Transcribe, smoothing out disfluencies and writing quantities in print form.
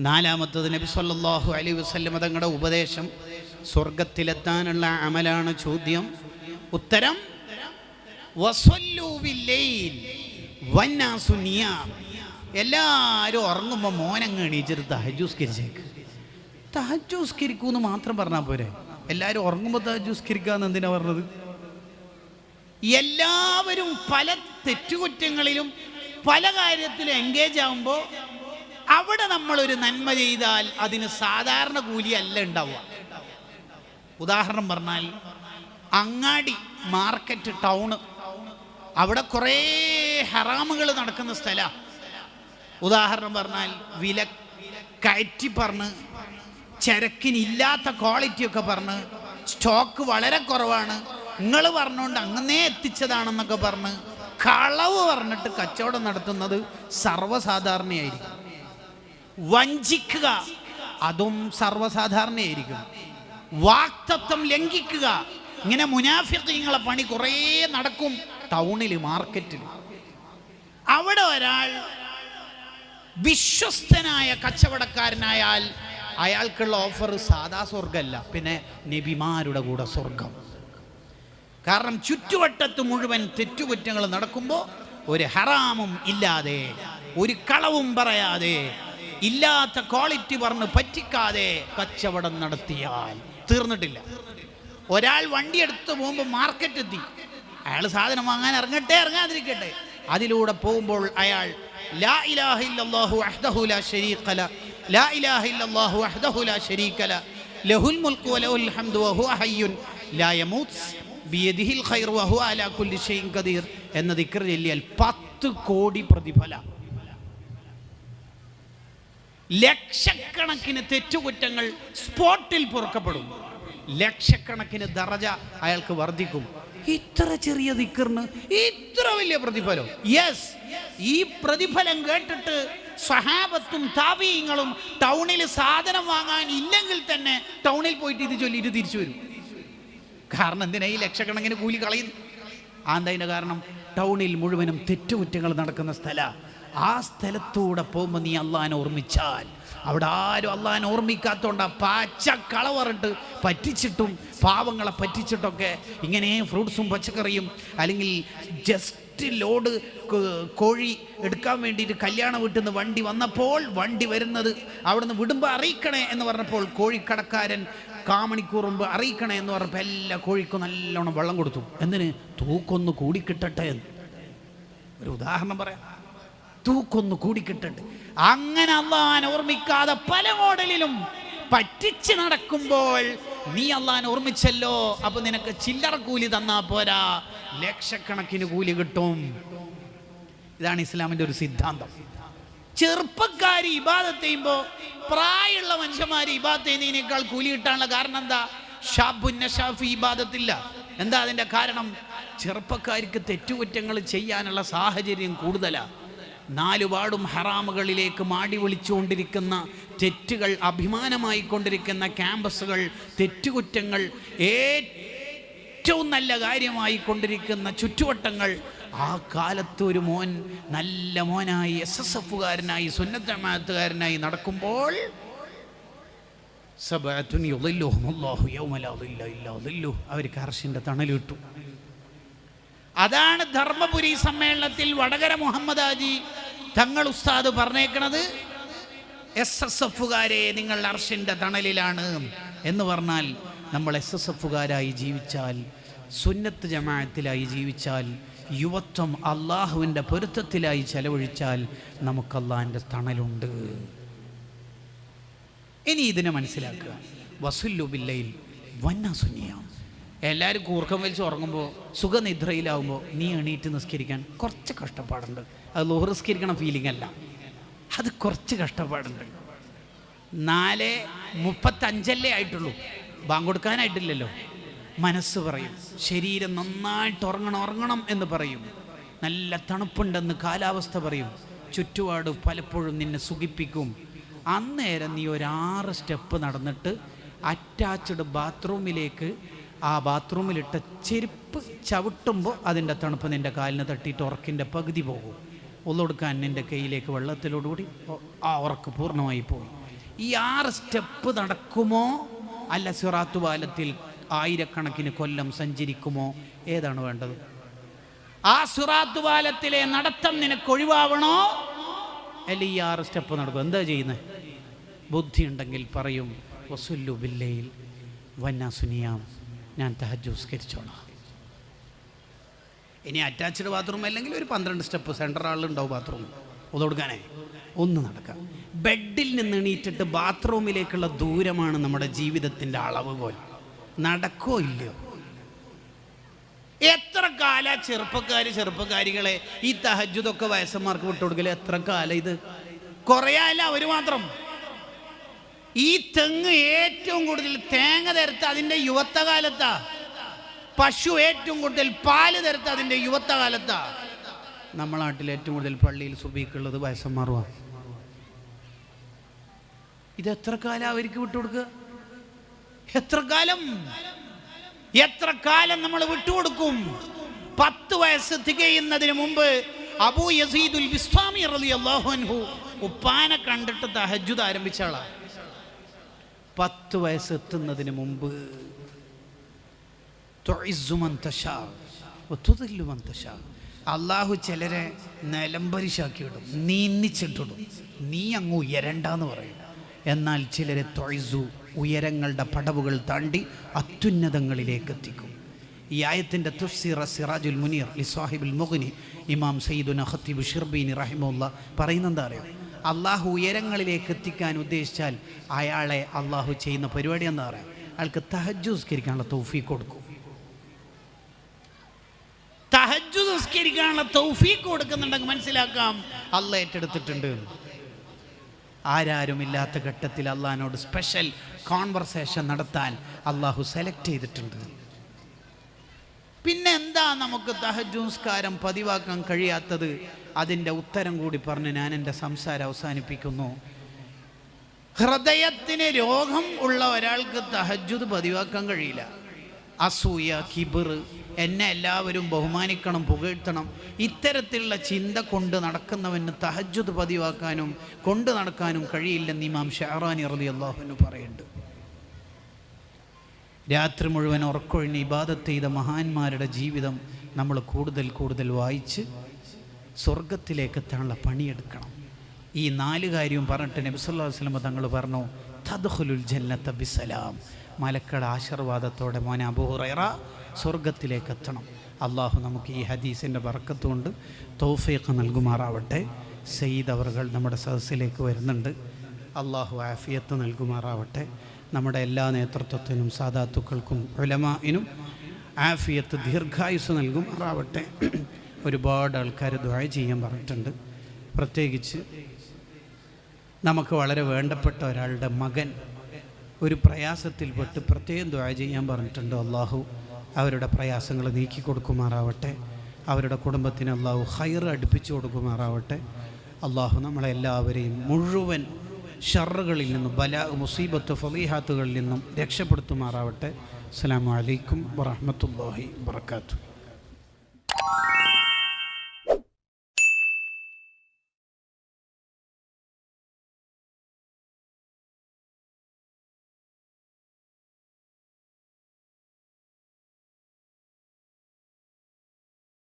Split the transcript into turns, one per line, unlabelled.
നാലാമത്തത് നബി സല്ലല്ലാഹു അലൈഹി വസല്ലം തങ്ങളുടെ ഉപദേശം, സ്വർഗത്തിലെത്താനുള്ള അമലാണ് ചോദ്യം. ഉത്തരം വസല്ലു ബില്ലൈൽ വന്നാസു നിയാം. എല്ലാവരും ഉറങ്ങുമ്പോൾ മോനങ്ങ് എണീച്ചിട്ട് തഹജ്ജുസ്കരിച്ചേക്ക്. തഹജ്ജുസ്കരിക്കൂന്ന് മാത്രം പറഞ്ഞാൽ പോരെ? എല്ലാവരും ഉറങ്ങുമ്പോൾ തഹജ്ജുസ്കരിക്കാന്ന് എന്തിനാ പറഞ്ഞത്? എല്ലാവരും പല തെറ്റുകുറ്റങ്ങളിലും പല കാര്യത്തിലും എൻഗേജ് ആകുമ്പോൾ അവിടെ നമ്മളൊരു നന്മ ചെയ്താൽ അതിന് സാധാരണ കൂലിയല്ല ഉണ്ടാവുക. ഉദാഹരണം പറഞ്ഞാൽ അങ്ങാടി, മാർക്കറ്റ്, ടൗണ്, അവിടെ കുറേ ഹറാമുകൾ നടക്കുന്ന സ്ഥലമാണ്. ഉദാഹരണം പറഞ്ഞാൽ വില കയറ്റി പറഞ്ഞ്, ചരക്കിനില്ലാത്ത ക്വാളിറ്റിയൊക്കെ പറഞ്ഞ്, സ്റ്റോക്ക് വളരെ കുറവാണ്, നിങ്ങൾ പറഞ്ഞുകൊണ്ട് അങ്ങനെ എത്തിച്ചതാണെന്നൊക്കെ പറഞ്ഞ് കളവ് പറഞ്ഞിട്ട് കച്ചവടം നടത്തുന്നത് സർവ്വസാധാരണയായിരിക്കും. വഞ്ചിക്കുക അതും സർവ്വസാധാരണയായിരിക്കും. വാക്തത്വം ലംഘിക്കുക, ഇങ്ങനെ മുനാഫിഖീങ്ങളെ പണി കുറേ നടക്കും ടൗണിൽ, മാർക്കറ്റിൽ. അവിടെ ഒരാൾ വിശ്വസ്തനായ കച്ചവടക്കാരനായാൽ അയാൾക്കുള്ള ഓഫർ സാധാ സ്വർഗമല്ല, പിന്നെ നബിമാരുടെ കൂടെ സ്വർഗം. കാരണം ചുറ്റുവട്ടത്ത് മുഴുവൻ തെറ്റുകുറ്റങ്ങൾ നടക്കുമ്പോൾ ഒരു ഹറാമും ഇല്ലാതെ, ഒരു കളവും പറയാതെ, ഇല്ലാത്ത ക്വാളിറ്റി പറഞ്ഞ് പറ്റിക്കാതെ കച്ചവടം നടത്തിയാൽ തീർന്നിട്ടില്ല. ഒരാൾ വണ്ടി എടുത്ത് പോകുമ്പോൾ മാർക്കറ്റ് എത്തി, അയാൾ സാധനം വാങ്ങാൻ ഇറങ്ങട്ടെ ഇറങ്ങാതിരിക്കട്ടെ, അതിലൂടെ പോകുമ്പോൾ അയാൾ ലാ ഇലാഹ ഇല്ലല്ലാഹു വഹ്ദഹു ലാ ശരീക ലഹു, ലാ ഇലാഹ ഇല്ലല്ലാഹു വഹ്ദഹു ലാ ശരീക ലഹു, ലഹുൽ മുൽക്കു വലഹുൽ ഹംദു വഹുവ ഹയ്യുൻ ലാ യമൂത്ത് ബിയദിഹിൽ ഖൈർ വഹുവ അലാ കുല്ലി ഷൈഇൻ ഖദീർ എന്ന ദിക്ർ ചൊല്ലിയാൽ 10 കോടി പ്രതിഫലം. ലക്ഷക്കണക്കിന് തെറ്റുകുറ്റങ്ങൾ സ്പോട്ടിൽ പൊറുക്കപ്പെടും, ലക്ഷക്കണക്കിന് ദറജ അയാൾക്ക് വർദ്ധിക്കും. ഇത്ര ചെറിയ ദിക്റിന് ഇത്ര വലിയ പ്രതിഫലം. യെസ്, ഈ പ്രതിഫലം കേട്ടിട്ട് സ്വഹാബത്തും താബീങ്ങളും ടൗണിൽ സാധനം വാങ്ങാൻ ഇല്ലെങ്കിൽ തന്നെ ടൗണിൽ പോയിട്ട് ഇത് ചൊല്ലിയിട്ട് തിരിച്ചു വരും. കാരണം എന്തിനാ ഈ ലക്ഷക്കണക്കിന് കൂലി കളയുന്നു? അതിൻ്റെ കാരണം ടൗണിൽ മുഴുവനും തെറ്റുകുറ്റങ്ങൾ നടക്കുന്ന സ്ഥലം. ആ സ്ഥലത്തൂടെ പോകുമ്പോൾ നീ അള്ളാഹിനെ ഓർമ്മിച്ചാൽ, അവിടെ ആരും അള്ളാഹിനെ ഓർമ്മിക്കാത്തോണ്ടാ പച്ച കളവറിട്ട് പറ്റിച്ചിട്ടും പാവങ്ങളെ പറ്റിച്ചിട്ടൊക്കെ ഇങ്ങനെ ഫ്രൂട്ട്സും പച്ചക്കറിയും അല്ലെങ്കിൽ ജസ്റ്റ് ലോഡ് കോഴി എടുക്കാൻ വേണ്ടിയിട്ട് കല്യാണ വീട്ടിൽ നിന്ന് വണ്ടി വന്നപ്പോൾ, വണ്ടി വരുന്നത് അവിടെ നിന്ന് വിടുമ്പോൾ അറിയിക്കണേ എന്ന് പറഞ്ഞപ്പോൾ കോഴിക്കടക്കാരൻ കാമണിക്കൂർ മുമ്പ് അറിയിക്കണേ എന്ന് പറഞ്ഞപ്പോൾ എല്ലാ കോഴിക്കും നല്ലോണം വെള്ളം കൊടുത്തു. എന്തിന്? തൂക്കൊന്ന് കൂടിക്കിട്ടട്ടെ എന്ന്. ഒരു ഉദാഹരണം പറയാം, തൂക്കൊന്ന് കൂടിക്കിട്ടട്ടെ. അങ്ങനെ അള്ളാഹിനെ ഓർമ്മിക്കാതെ പല മോഡലിലും പറ്റിച്ച് നടക്കുമ്പോൾ നീ അള്ളാഹിനെ ഓർമ്മിച്ചല്ലോ, അപ്പൊ നിനക്ക് ചില്ലറ കൂലി തന്നാ പോരാ, ലക്ഷക്കണക്കിന് കൂലി കിട്ടും. ഇതാണ് ഇസ്ലാമിന്റെ ഒരു സിദ്ധാന്തം. ചെറുപ്പക്കാരി ഇബാദത്ത് ചെയ്യുമ്പോൾ പ്രായമുള്ള മനുഷ്യന്മാര് ഇബാദത്ത് ചെയ്യുന്നതിനേക്കാൾ കൂലി കിട്ടാനുള്ള കാരണം എന്താ? ഷാഫി ഇബാദത്തില്ല. എന്താ അതിന്റെ കാരണം? ചെറുപ്പക്കാർക്ക് തെറ്റുകുറ്റങ്ങൾ ചെയ്യാനുള്ള സാഹചര്യം കൂടുതലാണ്. നാലുപാടും ഹറാമുകളിലേക്ക് മാടി വിളിച്ചുകൊണ്ടിരിക്കുന്ന, തെറ്റുകൾ അഭിമാനമായി കൊണ്ടിരിക്കുന്ന ക്യാമ്പസുകൾ, തെറ്റുകുറ്റങ്ങൾ ഏറ്റവും നല്ല കാര്യമായി കൊണ്ടിരിക്കുന്ന ചുറ്റുവട്ടങ്ങൾ. ആ കാലത്ത് ഒരു മോൻ നല്ല മോനായി SSFകാരനായി സുന്നത്ത് ജമാഅത്തുകാരനായി നടക്കുമ്പോൾ അവർക്ക് അർശിന്റെ തണൽ കിട്ടും. അതാണ് ധർമ്മപുരി സമ്മേളനത്തിൽ വടകര മുഹമ്മദ് ഹാജി തങ്ങൾ ഉസ്താദ് പറഞ്ഞേക്കണത്. SSFകാരെ നിങ്ങൾ അർശിന്റെ തണലിലാണ് എന്ന് പറഞ്ഞാൽ, നമ്മൾ SSFകാരായി ജീവിച്ചാൽ, സുന്നത്ത് ജമാഅത്തിലായി ജീവിച്ചാൽ, യുവത്വം അള്ളാഹുവിൻ്റെ പൊരുത്തത്തിലായി ചെലവഴിച്ചാൽ നമുക്ക് അള്ളാഹിൻ്റെ തണലുണ്ട്. ഇനി ഇതിനെ മനസ്സിലാക്കുക. വസുല്ലു ബില്ലൈൽ വന്നാസു നിയാം. എല്ലാവരും കൂർക്കം വലിച്ച് ഉറങ്ങുമ്പോൾ, സുഖനിദ്രയിലാവുമ്പോൾ നീ എണീറ്റ് നിസ്കരിക്കാൻ കുറച്ച് കഷ്ടപ്പാടുണ്ട്. അത് ളുഹർ നിസ്കരിക്കണ ഫീലിംഗ് അല്ല, അത് കുറച്ച് കഷ്ടപ്പാടുണ്ട്. 4:35 ആയിട്ടുള്ളൂ, ബാങ്ക് കൊടുക്കാനായിട്ടില്ലല്ലോ. മനസ്സ് പറയും ശരീരം നന്നായിട്ട് ഉറങ്ങണം എന്ന് പറയും. നല്ല തണുപ്പുണ്ടെന്ന് കാലാവസ്ഥ പറയും. ചുറ്റുപാട് പലപ്പോഴും നിന്നെ സുഖിപ്പിക്കും. അന്നേരം നീ ഒരു 6 സ്റ്റെപ്പ് നടന്നിട്ട് അറ്റാച്ച്ഡ് ബാത്റൂമിലേക്ക്, ആ ബാത്റൂമിലിട്ട ചെരുപ്പ് ചവിട്ടുമ്പോൾ അതിൻ്റെ തണുപ്പ് നിൻ്റെ കാലിന് തട്ടിയിട്ട് ഉറക്കിൻ്റെ പകുതി പോകും. ഒന്നെടുക്കാൻ നിൻ്റെ കയ്യിലേക്ക് വെള്ളത്തിലോടുകൂടി ആ ഉറക്ക് പൂർണ്ണമായി പോയി. ഈ 6 സ്റ്റെപ്പ് നടക്കുമോ അല്ല സിറാത്ത് പാലത്തിൽ ആയിരക്കണക്കിന് കൊല്ലം സഞ്ചരിക്കുമോ? ഏതാണ് വേണ്ടത്? ആ സിറാത്ത് പാലത്തിലെ നടത്തം നിനക്ക് ഒഴിവാവണോ അല്ല ഈ 6 സ്റ്റെപ്പ് നടക്കും? എന്താ ചെയ്യുന്നത്? ബുദ്ധി ഉണ്ടെങ്കിൽ പറയും വസുല്ലു ബില്ലയിൽ വന്നാസുനിയാം, ഞാൻ തഹജ്ജുദ് നിസ്കരിച്ചോളാം. ഇനി അറ്റാച്ച്ഡ് ബാത്റൂം അല്ലെങ്കിൽ ഒരു 12 സ്റ്റെപ്പ് സെൻട്രൽ ആളുണ്ടാവും ബാത്റൂം അത് കൊടുക്കാനേ. ഒന്ന് നടക്കാം. ബെഡിൽ നിന്ന് എണീറ്റിട്ട് ബാത്റൂമിലേക്കുള്ള ദൂരമാണ് നമ്മുടെ ജീവിതത്തിൻ്റെ അളവ് പോലെ. നടക്കോ ഇല്ലയോ? എത്ര കാല ചെറുപ്പക്കാരികളെ ഈ തഹജ്ജുദൊക്കെ വയസ്സന്മാർക്ക് വിട്ടുകൊടുക്കല്? എത്ര കാലം ഇത്? കുറയാല്ല അവർ മാത്രം. ഈ തെങ്ങ് ഏറ്റവും കൂടുതൽ തേങ്ങ തരുത്ത അതിൻ്റെ യുവത്വകാലത്താ. പശു ഏറ്റവും കൂടുതൽ പാല് തരുത്ത അതിൻ്റെ യുവത്വകാലത്താ. നമ്മളെ നാട്ടിൽ ഏറ്റവും കൂടുതൽ പള്ളിയിൽ സുബഹിക്കുള്ളത് വയസ്സന്മാരുമാണ്. ഇത് എത്ര കാലം അവർക്ക് വിട്ടുകൊടുക്കുക? എത്ര കാലം നമ്മൾ വിട്ടുകൊടുക്കും? 10 വയസ്സ് തികയുന്നതിന് മുമ്പ് അബൂ യസീദുൽ ബിസ്താമി റളിയല്ലാഹു അൻഹു ഉപ്പാനെ കണ്ടിട്ട് തഹജ്ജുദ് ആരംഭിച്ച ആളാ. 10 വയസ്സ് എത്തുന്നതിന് മുമ്പ് അള്ളാഹു ചിലരെ നിലംപരിശാക്കിയിടും, നീന്നിച്ചിട്ടിടും. നീ അങ്ങ് ഉയരണ്ടെന്ന് പറയും. എന്നാൽ ചിലരെ തൊയ്സു, ഉയരങ്ങളുടെ പടവുകൾ താണ്ടി അത്യുന്നതങ്ങളിലേക്ക് എത്തിക്കും. ഈ ആയത്തിൻ്റെ തഫ്സീർ സിറാജുൽ മുനീർ ലിസ്വാഹിബുൽ മുഗ്നി ഇമാം സയ്യിദുന ഖത്തീബ് ഷിർബീനി റഹിമഹുല്ലാ പറയുന്നെന്താ അറിയോ? അള്ളാഹു ഉയരങ്ങളിലേക്ക് എത്തിക്കാൻ ഉദ്ദേശിച്ചാൽ അയാളെ അള്ളാഹു ചെയ്യുന്ന പരിപാടി എന്താ പറയുക? അയാൾക്ക് തഹജ്ജുദ് നിസ്കരിക്കാനുള്ള തൗഫീഖ് കൊടുക്കും. തഹജ്ജുദ് നിസ്കരിക്കാനുള്ള തൗഫീഖ് കൊടുക്കുന്നുണ്ടെങ്കിൽ മനസ്സിലാക്കാം അള്ളാഹ് ഏറ്റെടുത്തിട്ടുണ്ട്. ആരാരുമില്ലാത്ത ഘട്ടത്തിൽ അള്ളാഹിനോട് സ്പെഷ്യൽ കോൺവെർസേഷൻ നടത്താൻ അള്ളാഹു സെലക്ട് ചെയ്തിട്ടുണ്ട്. പിന്നെ എന്താ നമുക്ക് തഹജ്ജുദ് നിസ്കാരം പതിവാക്കാൻ കഴിയാത്തത്? അതിൻ്റെ ഉത്തരം കൂടി പറഞ്ഞ് ഞാൻ എൻ്റെ സംസാരം അവസാനിപ്പിക്കുന്നു. ഹൃദയത്തിന് രോഗം ഉള്ള ഒരാൾക്ക് തഹജ്ജുദ് പതിവാക്കാൻ കഴിയില്ല. അസൂയ, കിബിർ, എന്നെ എല്ലാവരും ബഹുമാനിക്കണം, പുകഴ്ത്തണം, ഇത്തരത്തിലുള്ള ചിന്ത കൊണ്ട് നടക്കുന്നവന് തഹജ്ജുദ് പതിവാക്കാനും കൊണ്ട് നടക്കാനും കഴിയില്ലെന്ന് ഇമാം ഷഅറാനി റളിയല്ലാഹു അൻഹു പറയുന്നുണ്ട്. രാത്രി മുഴുവൻ ഉറക്കൊഴിഞ്ഞ് ഇബാദത്ത് ചെയ്ത മഹാന്മാരുടെ ജീവിതം നമ്മൾ കൂടുതൽ വായിച്ച് സ്വർഗത്തിലേക്ക് എത്താനുള്ള പണിയെടുക്കണം. ഈ 4 കാര്യവും പറഞ്ഞിട്ട് നബി സല്ലല്ലാഹു അലൈഹി വസല്ലം തങ്ങൾ പറഞ്ഞു, തദ്ഖുലുൽ ജന്നത ബിസലാം, മലക്കളുടെ ആശീർവാദത്തോടെ മോനെ അബൂ ഹുറൈറ സ്വർഗത്തിലേക്ക് എത്തണം. അള്ളാഹു നമുക്ക് ഈ ഹദീസിൻ്റെ ബർക്കത്ത് കൊണ്ട് തൗഫീഖ് നൽകുമാറാവട്ടെ. സയ്യിദ് അവർകൾ നമ്മുടെ സദസ്സിലേക്ക് വരുന്നുണ്ട്. അള്ളാഹു ആഫിയത്ത് നൽകുമാറാവട്ടെ. നമ്മുടെ എല്ലാ നേതൃത്വത്തിനും സാദാത്തുക്കൾക്കും ഉലമാഇനും ആഫിയത്ത് ദീർഘായുസ് നൽകുമാറാവട്ടെ. ഒരുപാട് ആൾക്കാർ ദുആ ചെയ്യാൻ പറഞ്ഞിട്ടുണ്ട്. പ്രത്യേകിച്ച് നമുക്ക് വളരെ വേണ്ടപ്പെട്ട ഒരാളുടെ മകൻ ഒരു പ്രയാസത്തിൽപ്പെട്ട് പ്രത്യേകം ദുആ ചെയ്യാൻ പറഞ്ഞിട്ടുണ്ട്. അള്ളാഹു അവരുടെ പ്രയാസങ്ങൾ നീക്കി കൊടുക്കുമാറാവട്ടെ. അവരുടെ കുടുംബത്തിന് അള്ളാഹു ഖൈർ അടുപ്പിച്ചു കൊടുക്കുമാറാവട്ടെ. അള്ളാഹു നമ്മളെല്ലാവരെയും മുഴുവൻ ഷർറുകളിൽ നിന്നും, ബലാ, മുസീബത്ത്, ഫളീഹാത്തുകളിൽ നിന്നും രക്ഷപ്പെടുത്തുമാറാവട്ടെ. അസ്സലാമു അലൈക്കും വറഹ്മത്തുള്ളാഹി വബറകാതുഹു.